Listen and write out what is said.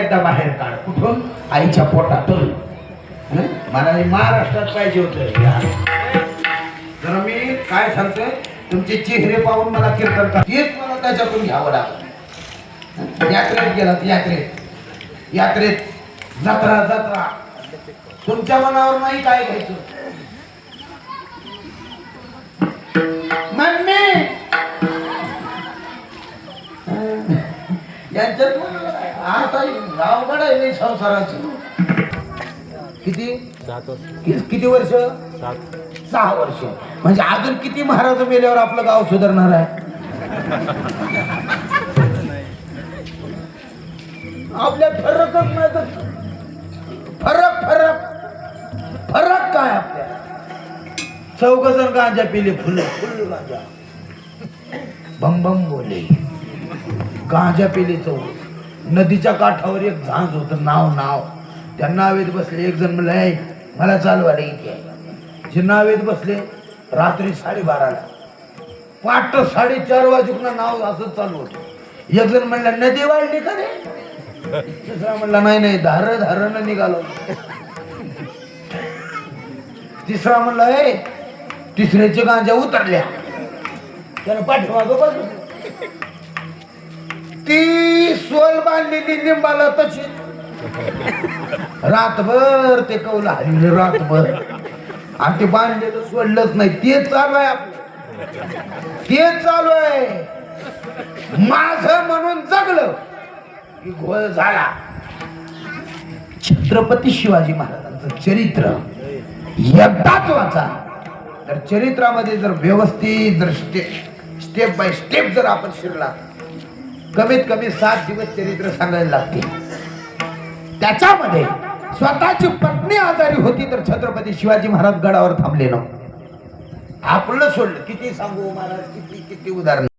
एकदा बाहेर काढ. कुठून? आईच्या पोटातून. मला महाराष्ट्रात पाहिजे होतं. तर मी काय सांगतोय, तुमचे चेहरे पाहून मला कीर्तन करा, हेच मला त्याच्यातून घ्यावं लागलं. यात्रेत गेलात, यात्रेत जत्रा तुमच्या मनावर नाही काय घ्यायचं. मम्मी यांच्यात आता अवघड आहे संसाराचं. किती वर्ष? 6 वर्ष. म्हणजे अजून किती महाराज मेल्यावर आपलं गाव सुधारणार आहे? आपल्या फरकच नाही तर फरक काय आपल्या? 4 जण गांजा पिले, फुल गांजा, बम बोले, गांजा पिले 4. नदीच्या काठावर एक झांज होत, नाव त्या नावेत बसले. एक जण म्हणलं, मला चालवायला इथे. जे नावेत बसले रात्री 12:30ला, पाठ 4:30 वाजून नाव असं चालू होत. एक जण म्हणलं, नदी वाढली का रे? दुसरा म्हणला, नाही धारण निघालो. तिसरा म्हणला, तिसऱ्याच्या गांजा उतरल्या. त्यानं पाठीमागं बघ, ती सोल बांधलेली लिंबाला तशी. रातभर ते कौल हल्ले, रातभर. आणि ते बांधलेलं सोडलंच नाही. तेच चालू आहे आपलं, तेच चालू आहे. माझं म्हणून जगलं की घोळ झाला. छत्रपती शिवाजी महाराजांचं चरित्र एकदाच वाचा, तर चरित्रामध्ये जर व्यवस्थित जर स्टेप बाय स्टेप जर आपण शिरला, कमीत कमी 7 दिवस चरित्र सांगायला लागते. त्याच्यामध्ये स्वतःची पत्नी आजारी होती तर छत्रपती शिवाजी महाराज गडावर थांबले ना. आपलं सोडलं, किती सांगू महाराज, किती उदाहरण.